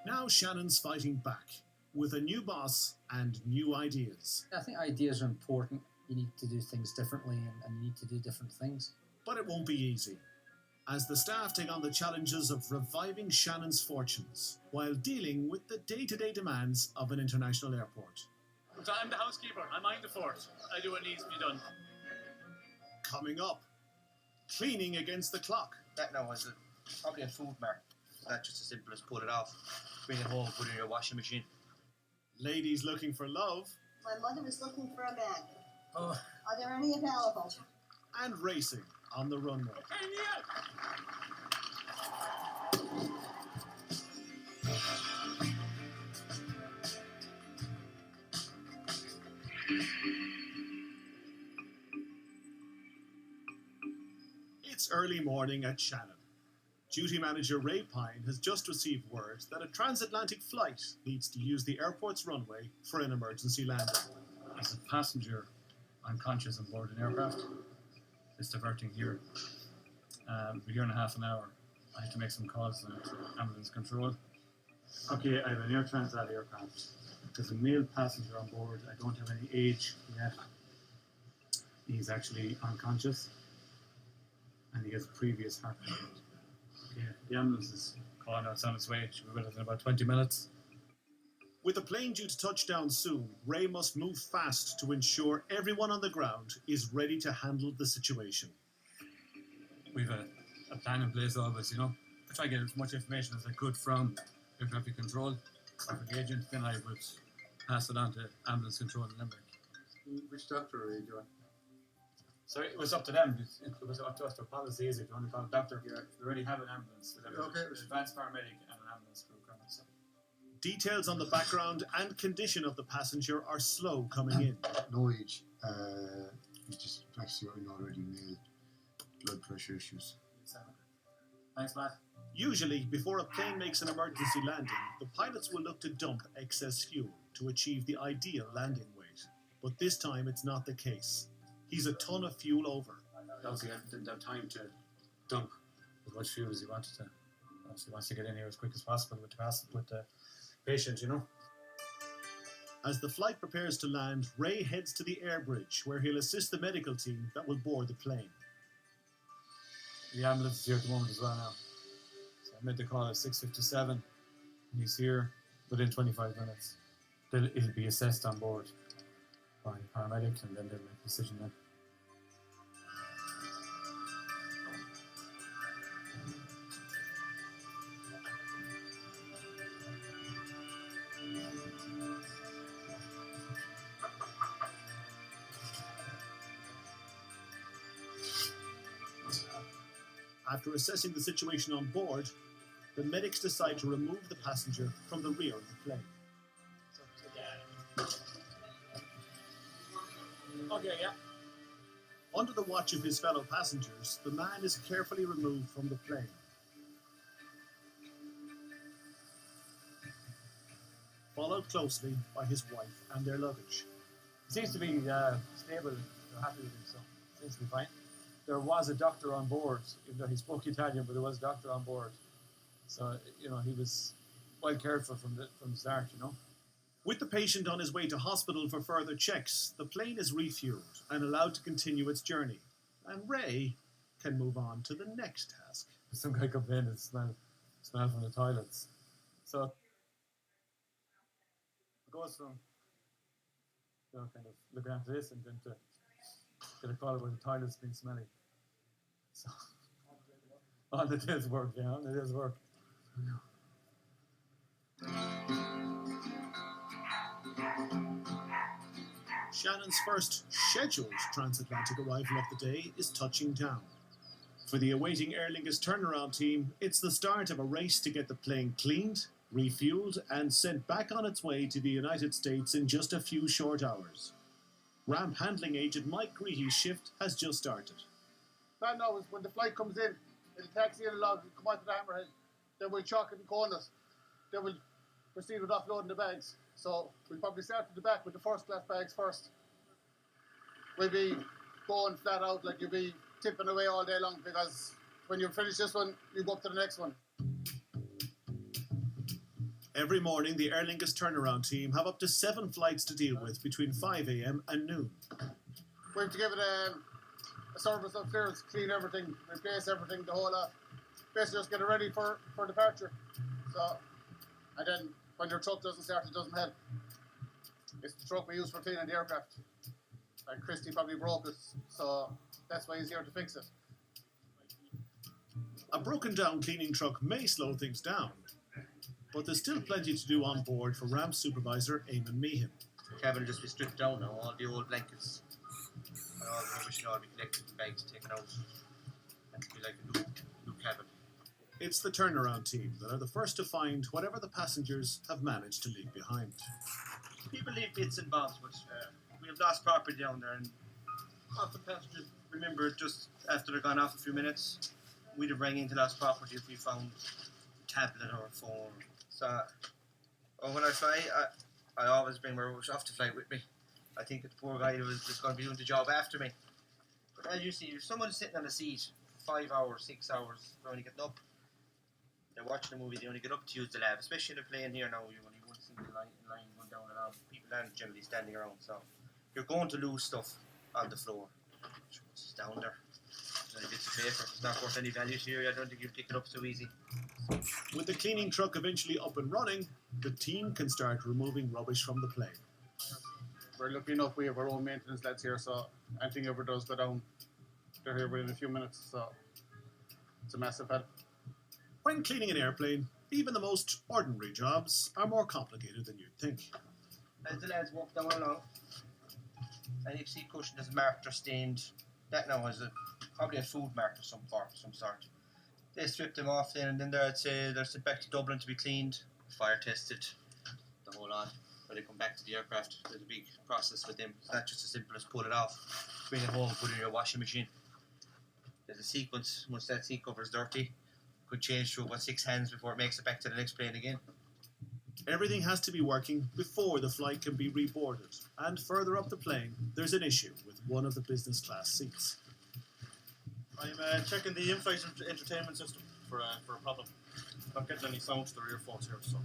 Now Shannon's fighting back, with a new boss and new ideas. I think ideas are important. You need to do things differently and you need to do different things. But it won't be easy, as the staff take on the challenges of reviving Shannon's fortunes while dealing with the day-to-day demands of an international airport. So I'm the housekeeper. I mind the fort. I do what needs to be done. Coming up, cleaning against the clock. That now was probably a food mark. That's just as simple as pull it off, bring it home, put it in your washing machine. Ladies looking for love. My mother is looking for a man. Oh. Are there any available? And racing on the runway. Hey, Neil! It's early morning at Shannon. Duty manager Ray Pine has just received word that a transatlantic flight needs to use the airport's runway for an emergency landing. As a passenger, unconscious on board an aircraft. It's diverting here. We're here in a half an hour. I have to make some calls to ambulance control. Okay, I have an Air Transat aircraft. There's a male passenger on board. I don't have any age yet. He's actually unconscious. And he has a previous heart failure. Okay, the ambulance is calling out, it's on its way. It should be with us in about 20 minutes. With the plane due to touch down soon, Ray must move fast to ensure everyone on the ground is ready to handle the situation. We've a plan in place always, you know. I try to get as much information as I could from air traffic control or from the agent, then I would pass it on to ambulance control in Limerick. Which doctor are you doing? So it was up to them. It was up to us. Their policy is if you want to call a doctor, we already have an ambulance. We have Okay. an advanced paramedic and an ambulance crew coming. So. Details on the background and condition of the passenger are slow coming in. No age. He's just actually already male blood pressure issues. Thanks, Matt. Usually, before a plane makes an emergency landing, the pilots will look to dump excess fuel to achieve the ideal landing weight. But this time, it's not the case. He's a ton of fuel over. Obviously, I didn't have time to dump as much fuel as he wanted to. Obviously, he wants to get in here as quick as possible with the patient, you know. As the flight prepares to land, Ray heads to the air bridge, where he'll assist the medical team that will board the plane. The ambulance is here at the moment as well now. So I made the call at 6:57. He's here within 25 minutes. It'll be assessed on board by the paramedic and then they'll make a decision then. After assessing the situation on board, the medics decide to remove the passenger from the rear of the plane. Okay, yeah. Under the watch of his fellow passengers, the man is carefully removed from the plane. Followed closely by his wife and their luggage. He seems to be stable. They're happy with him, so seems to be fine. There was a doctor on board, even though he spoke Italian, but there was a doctor on board. So, you know, he was well cared for from the start, you know. With the patient on his way to hospital for further checks, the plane is refueled and allowed to continue its journey. And Ray can move on to the next task. Some guy comes in and smell from the toilets. So it goes from, you know, kind of looking after this and then to get a call about the toilets being smelly. So on the day's work, yeah, on the day's work. Shannon's first scheduled transatlantic arrival of the day is touching down. For the awaiting Aer Lingus turnaround team, it's the start of a race to get the plane cleaned, refueled, and sent back on its way to the United States in just a few short hours. Ramp handling agent Mike Leahy's shift has just started. Plan now is when the flight comes in, it'll taxi in along, come onto the hammerhead, then we'll chalk it and corners, then we'll proceed with offloading the bags. So we'll probably start at the back with the first class bags first. We'll be going flat out, like you'll be tipping away all day long, because when you finish this one, you go up to the next one. Every morning, the Aer Lingus turnaround team have up to 7 flights to deal with between 5 a.m. and noon. We have to give it a service upstairs, clean everything, replace everything, the whole lot. Basically just get it ready for departure. So, and then when your truck doesn't start, it doesn't help. It's the truck we use for cleaning the aircraft. And Christy probably broke it, so that's why he's here to fix it. A broken down cleaning truck may slow things down, but there's still plenty to do on board for ramp supervisor Eamon Meehan. The cabin will just be stripped down now, all the old blankets and all the rubbish will all be collected in bags taken out. And it'll be like a new cabin. It's the turnaround team that are the first to find whatever the passengers have managed to leave behind. People leave bits and bobs, but we have lost property down there, and often passengers remember it just after they're gone off a few minutes. We'd have rang into lost property if we found a tablet or a phone. So, when I fly, I always bring my rubbish off the flight with me. I think that the poor guy was just going to be doing the job after me. But as you see, if someone's sitting on a seat 5 hours, 6 hours, they're only getting up, they're watching a movie, they only get up to use the lab, especially in a plane here now, you only won't see the line going down and out. People aren't generally standing around, so you're going to lose stuff on the floor. It's down there. There's only bits of paper. It's not worth any value to you. I don't think you'll pick it up so easy. With the cleaning truck eventually up and running, the team can start removing rubbish from the plane. We're lucky enough we have our own maintenance lads here, so anything ever does go down, they're here within a few minutes, so it's a massive help. When cleaning an airplane, even the most ordinary jobs are more complicated than you'd think. As the lads walk down along, any seat cushion is marked or stained. That now has probably a food mark of some sort. They strip them off then, and then they're sent back to Dublin to be cleaned, fire tested, the whole lot. When they come back to the aircraft, there's a big process with them. It's not just as simple as pull it off, bring it home, put it in your washing machine. There's a sequence. Once that seat cover is dirty, could change through about 6 hands before it makes it back to the next plane again. Everything has to be working before the flight can be reboarded, and further up the plane, there's an issue with one of the business class seats. I'm checking the in-flight entertainment system for a problem. Not getting any sound to the earphones here, so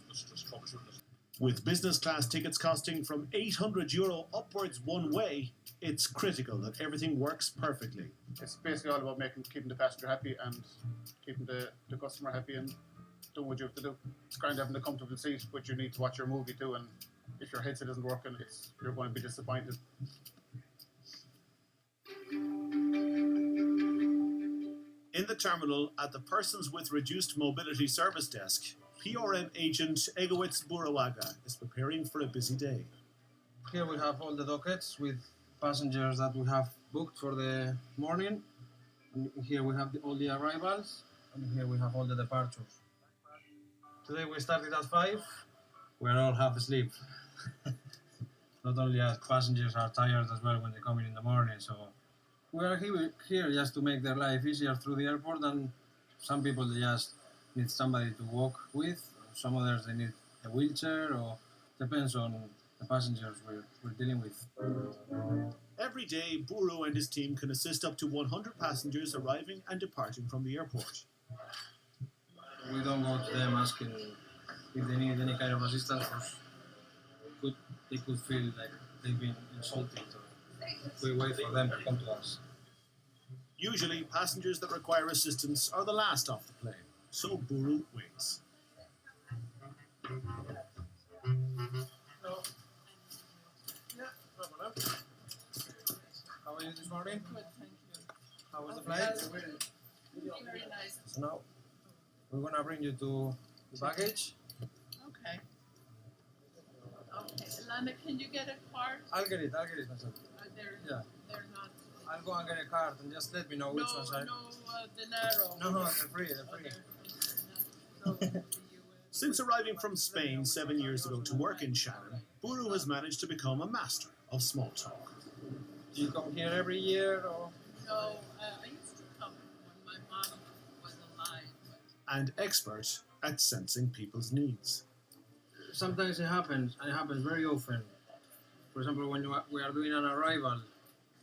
just troubleshooting it. With business class tickets costing from €800 upwards one way, it's critical that everything works perfectly. It's basically all about keeping the passenger happy and keeping the customer happy and doing what you have to do. It's kind of having a comfortable seat, but you need to watch your movie too, and if your headset isn't working, you're going to be disappointed. In the terminal at the Persons with Reduced Mobility Service Desk, PRM agent Eoghan Burawaga is preparing for a busy day. Here we have all the dockets with passengers that we have booked for the morning. And here we have all the arrivals, and here we have all the departures. Today we started at 5. We're all half asleep. Not only as passengers are tired as well when they come in the morning, so we are here just to make their life easier through the airport, and some people they just need somebody to walk with, some others they need a wheelchair, or depends on the passengers we're dealing with. Every day, Buru and his team can assist up to 100 passengers arriving and departing from the airport. We don't go to them asking if they need any kind of assistance, because they could feel like they've been insulted. We wait for them to come to us. Usually, passengers that require assistance are the last off the plane, so Buru waits. How are you this morning? Good, thank you. How was the flight? Very nice. So now, we're going to bring you to the baggage. Okay. Okay, Lana, can you get a card? I'll get it myself. They're not. I'll go and get a card and just let me know which ones are. No, dinero. No, they're free. Since arriving from Spain 7 years ago to work in Shannon, Buru has managed to become a master of small talk. Do you come here every year, or? No, I used to come when my mom was alive. And expert at sensing people's needs. Sometimes it happens, and it happens very often. For example, when we are doing an arrival,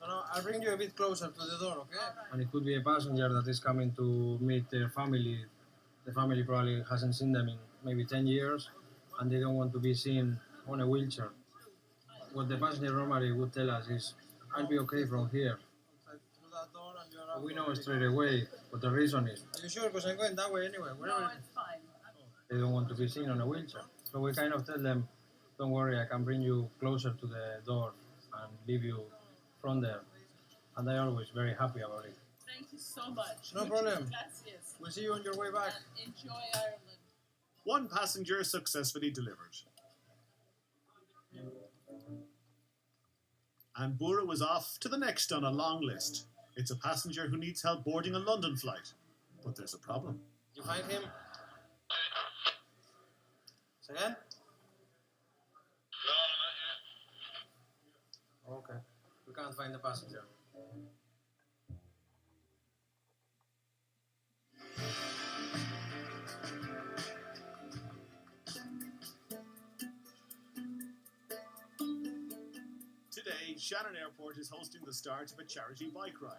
I'll bring you a bit closer to the door, okay? Right. And it could be a passenger that is coming to meet their family. The family probably hasn't seen them in maybe 10 years. and they don't want to be seen on a wheelchair. What the passenger normally would tell us is, I'll be okay from here. We know straight away what the reason is. Are you sure? Because I'm going that way anyway. No, it's fine. They don't want to be seen on a wheelchair. So we kind of tell them, don't worry, I can bring you closer to the door and leave you from there. And they're always very happy about it. Thank you so much. No Muchas problem. gracias. We'll see you on your way back. And enjoy Ireland. One passenger successfully delivered. And Bura was off to the next on a long list. It's a passenger who needs help boarding a London flight. But there's a problem. You find him? Say again? No, not yet. Okay. We can't find the passenger. Today, Shannon Airport is hosting the start of a charity bike ride.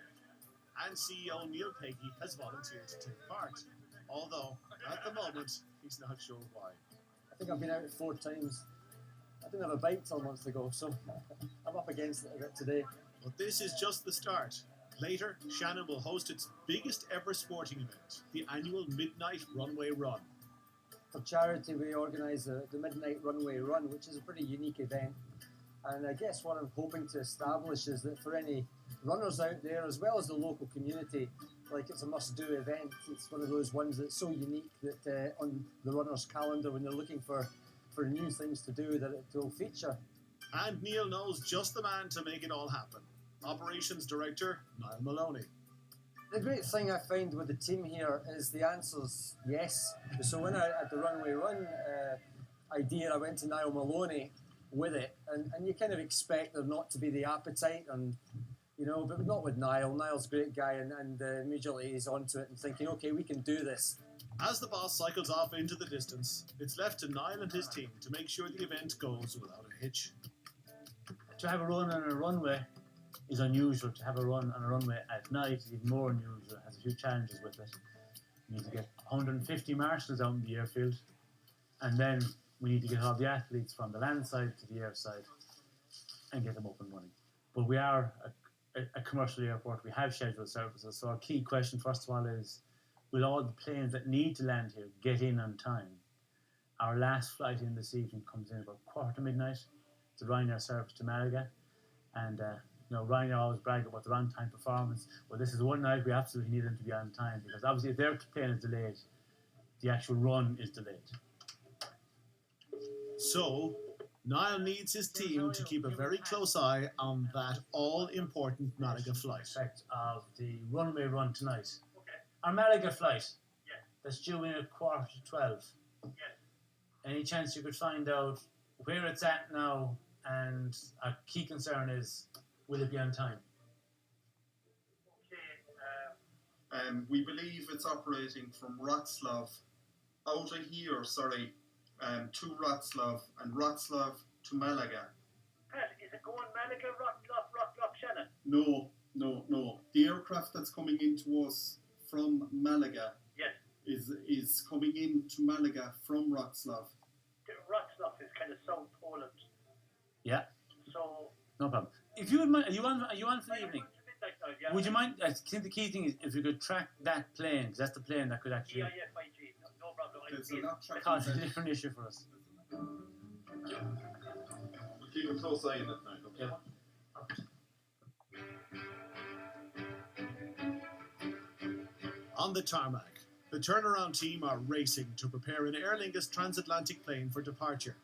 And CEO Neil Pakey has volunteered to take part. Although, at the moment, he's not sure why. I think I've been out 4 times. I didn't have a bike till months ago, so I'm up against it a bit today. But this is just the start. Later, Shannon will host its biggest ever sporting event, the annual Midnight Runway Run. For charity, we organise the Midnight Runway Run, which is a pretty unique event. And I guess what I'm hoping to establish is that for any runners out there, as well as the local community, like it's a must-do event. It's one of those ones that's so unique that on the runner's calendar, when they're looking for new things to do, that it will feature. And Neil knows just the man to make it all happen. Operations Director, Niall Maloney. The great thing I find with the team here is the answer's yes. So when at the Runway Run idea, I went to Niall Maloney with it, and you kind of expect there not to be the appetite, and but not with Niall. Niall's a great guy, and immediately he's onto it and thinking, okay, we can do this. As the boss cycles off into the distance, it's left to Niall and his team to make sure the event goes without a hitch. To have a run on a runway is unusual. To have a run on a runway at night is even more unusual. It has a few challenges with it. We need to get 150 marshals out in the airfield, and then we need to get all the athletes from the land side to the air side and get them up and running. But we are a commercial airport. We have scheduled services. So our key question, first of all, is will all the planes that need to land here get in on time? Our last flight in this evening comes in about midnight. It's a Ryanair service to Malaga. And Ryanair always brag about their on-time performance. Well, this is one night we absolutely need them to be on time, because obviously if their plane is delayed, the actual run is delayed. So, Niall needs his team to keep a very close eye on that all-important Malaga flight. Effect of the runway run tonight. Okay. Our Malaga flight. Yeah. That's due in at 11:45. Yeah. Any chance you could find out where it's at now, and our key concern is, will it be on time? Okay. We believe it's operating from Wrocław out of here, to Wrocław, and Wrocław to Malaga. Pat, is it going Malaga, Wrocław, Shannon? No. The aircraft that's coming into us from Malaga is coming into Malaga from Wrocław. Wrocław is kind of South Poland. Yeah. So. No problem. If you would mind, are you on for the evening? Yeah. Would you mind? I think the key thing is if you could track that plane, because that's the plane that could actually. Yeah, 5G. No problem. Cause a different issue for us. We'll keep a close eye on it now, okay? On the tarmac, the turnaround team are racing to prepare an Aer Lingus transatlantic plane for departure.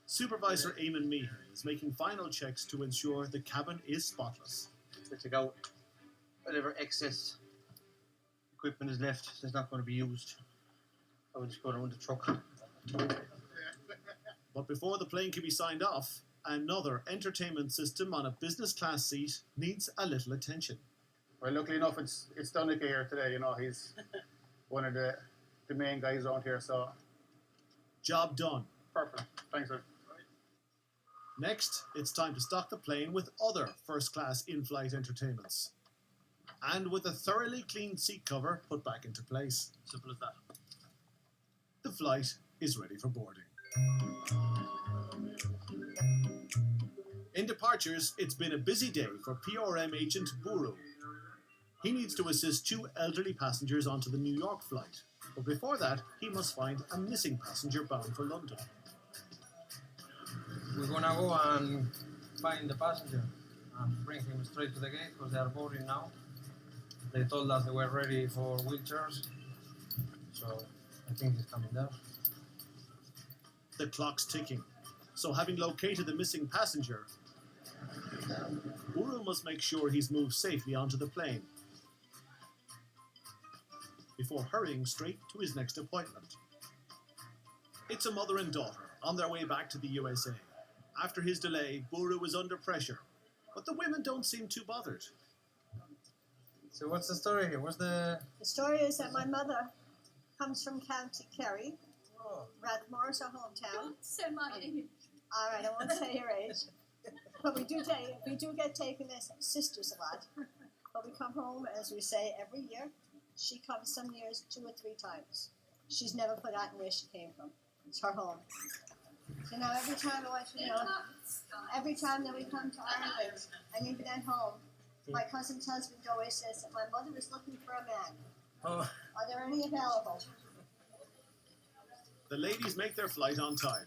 Supervisor Eamon Meehan is making final checks to ensure the cabin is spotless. To take out whatever excess equipment is left that's not going to be used. I will just go around the truck. But before the plane can be signed off, another entertainment system on a business class seat needs a little attention. Well, luckily enough, it's Donica here today. He's one of the main guys around here. So, job done. Perfect. Thanks, sir. Next, it's time to stock the plane with other first-class in-flight entertainments. And with a thoroughly cleaned seat cover put back into place. Simple as that. The flight is ready for boarding. In departures, it's been a busy day for PRM agent Buru. He needs to assist two elderly passengers onto the New York flight, but before that, he must find a missing passenger bound for London. We're gonna go and find the passenger and bring him straight to the gate because they are boarding now. They told us they were ready for wheelchairs, so I think he's coming there. The clock's ticking, so having located the missing passenger, Buru must make sure he's moved safely onto the plane before hurrying straight to his next appointment. It's a mother and daughter on their way back to the USA. After his delay, Buru is under pressure, but the women don't seem too bothered. So what's the story here? What's the... The story is that my mother comes from County Kerry. Oh. Rathmore's her hometown. Don't say my age. All right, I won't say your age. But we do get taken as sisters a lot. But we come home, as we say, every year. She comes some years 2 or 3 times. She's never forgotten where she came from. It's her home. So now every time every time that we come to Ireland, and even at home, my cousin's husband always says that my mother is looking for a man. Oh. Are there any available? The ladies make their flight on time,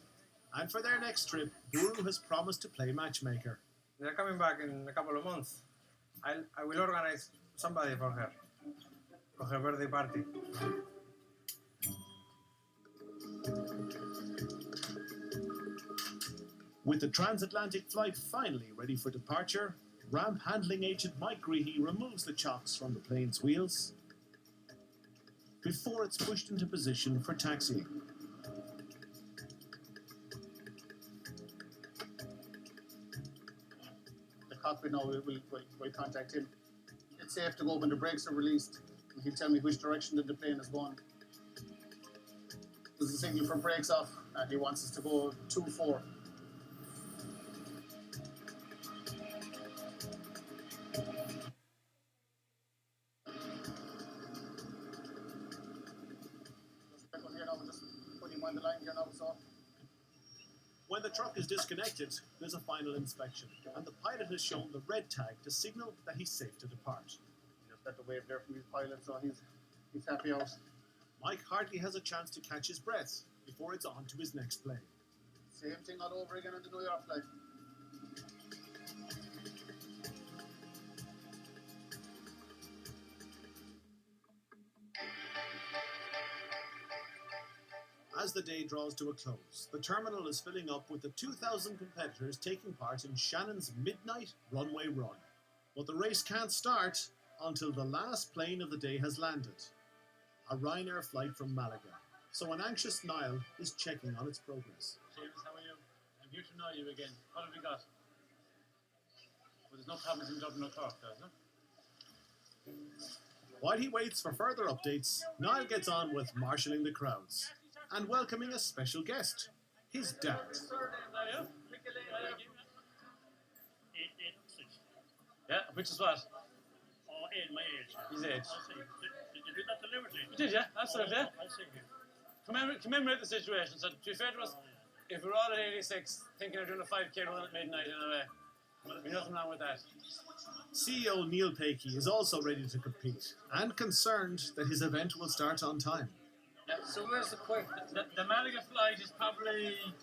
and for their next trip, Buru has promised to play matchmaker. They're coming back in a couple of months. I will organize somebody for her birthday party. With the transatlantic flight finally ready for departure, ramp handling agent Mike Leahy removes the chocks from the plane's wheels before it's pushed into position for taxiing. The cockpit now will contact him. It's safe to go when the brakes are released, and he'll tell me which direction that the plane is going. There's a signal for brakes off, and he wants us to go 2-4. When the truck is disconnected, there's a final inspection, and the pilot has shown the red tag to signal that he's safe to depart. Just had to wave there from his pilot, so he's happy out. Mike hardly has a chance to catch his breath before it's on to his next plane. Same thing all over again on the New York flight. As the day draws to a close, the terminal is filling up with the 2,000 competitors taking part in Shannon's midnight runway run. But the race can't start until the last plane of the day has landed, a Ryanair flight from Malaga. So an anxious Niall is checking on its progress. James, how are you? I'm here to know you again. What have we got? Well, there's no problems in Dublin or Cork, is there? While he waits for further updates, Niall gets on with marshalling the crowds and welcoming a special guest, his dad. Yeah, which is what? Oh, my age. His age. Did you do that deliberately? We did, yeah, absolutely. Yeah. I see you. Commemorate the situation. So, to be fair to us, if we're all at 86 thinking of doing a 5k run at midnight in a way, there's nothing wrong with that. CEO Neil Pakey is also ready to compete and concerned that his event will start on time. Yeah, so where's the point? The Malaga flight is probably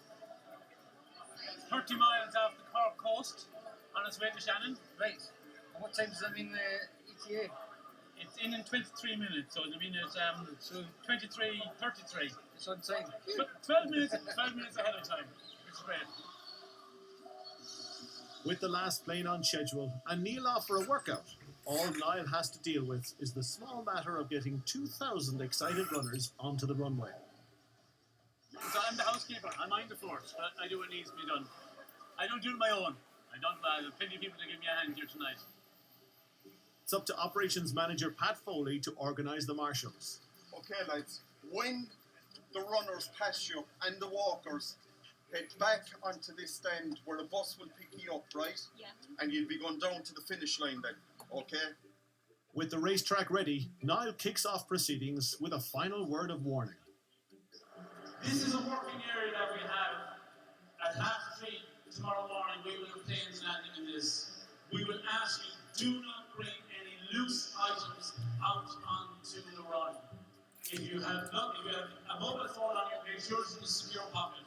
30 miles off the Cork coast on its way to Shannon. Right. And what time does that mean the ETA? It's in 23 minutes, so I mean it's 23:33. It's on time. 12 minutes ahead of time. It's great. With the last plane on schedule and Neil off for a workout, all Niall has to deal with is the small matter of getting 2,000 excited runners onto the runway. So I'm the housekeeper. I mind the fort. I do what needs to be done. I don't do it on my own. I don't. There's plenty of people to give me a hand here tonight. It's up to operations manager Pat Foley to organise the marshals. Okay, lads. When the runners pass you and the walkers, head back onto this stand where the bus will pick you up, right? Yeah. And you'll be going down to the finish line then, okay? With the racetrack ready, Niall kicks off proceedings with a final word of warning. This is a working area that we have. tomorrow morning we will have planes landing in this. We will ask you, do not bring any loose items out onto the run. If you have a mobile phone on you, make sure it's in a secure pocket.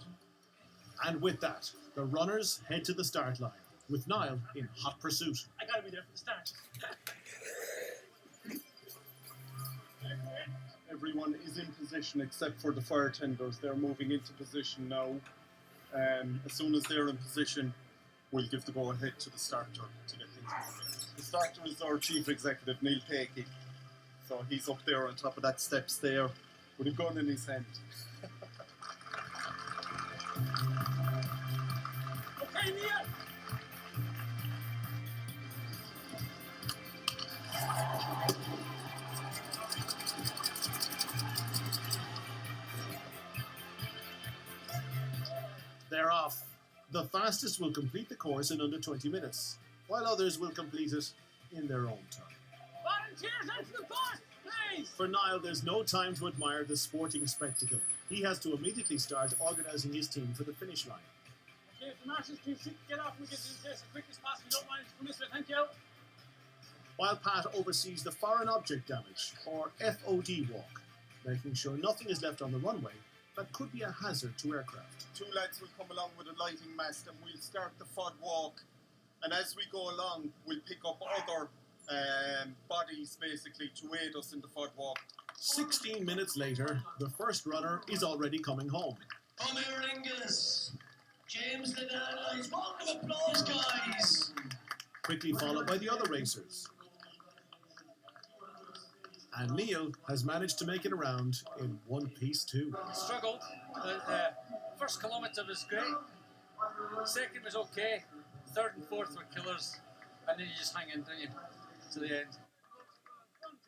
And with that, the runners head to the start line, with Niall in hot pursuit. I gotta be there for the start. Everyone is in position except for the fire tenders. They're moving into position now. As soon as they're in position, we'll give the go-ahead to the starter to get things moving. The starter is our chief executive, Neil Pakey. So he's up there on top of that steps there with a gun in his hand. Okay, Neil! They're off. The fastest will complete the course in under 20 minutes, while others will complete it in their own time. Volunteers out to the course, please! For Niall, there's no time to admire the sporting spectacle. He has to immediately start organising his team for the finish line. Okay, if the marshals can get off, we get to this as quick as possible. Don't mind from this way, thank you. While Pat oversees the foreign object damage, or FOD walk, making sure nothing is left on the runway that could be a hazard to aircraft. Two lads will come along with a lighting mast and we'll start the FOD walk. And as we go along, we'll pick up other bodies basically to aid us in the FOD walk. 16 minutes later, the first runner is already coming home. Come here, Angus. James the Allies. Round of applause, guys. Quickly followed by the other racers. And Neil has managed to make it around in one piece too. Struggled. First kilometre was great. Second was okay. Third and fourth were killers. And then you just hang in, don't you? To the end.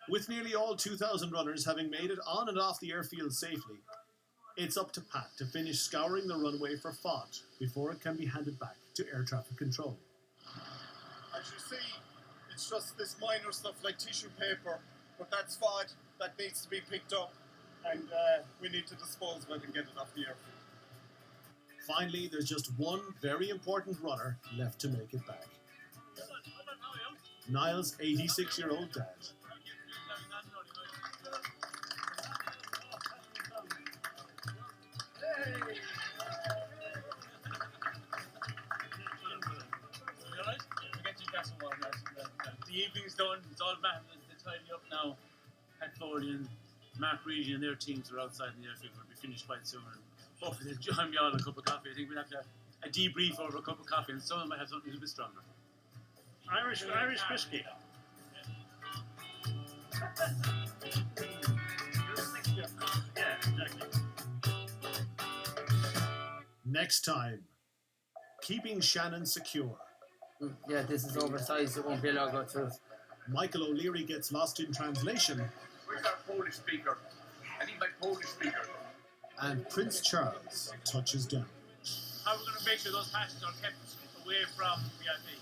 With nearly all 2,000 runners having made it on and off the airfield safely, it's up to Pat to finish scouring the runway for FOD before it can be handed back to air traffic control. As you see, it's just this minor stuff like tissue paper, but that's FOD that needs to be picked up, and we need to dispose of it and get it off the airfield. Finally, there's just one very important runner left to make it back. Niall's 86-year-old dad. The evening's done, it's all back, it's tidy up now. Pat Foley and Mark Reedy and their teams are outside in the airfield. Will be finished quite soon. And hopefully they'll join me all in a cup of coffee. I think we'll have to a debrief over a cup of coffee, and some of them might have something a little bit stronger. Irish whiskey. Yeah, exactly. Next time, keeping Shannon secure. Yeah, this is oversized, it won't be allowed to go through. Michael O'Leary gets lost in translation. Where's our Polish speaker? I need my Polish speaker. And Prince Charles touches down. How are we going to make sure those passengers are kept away from VIP?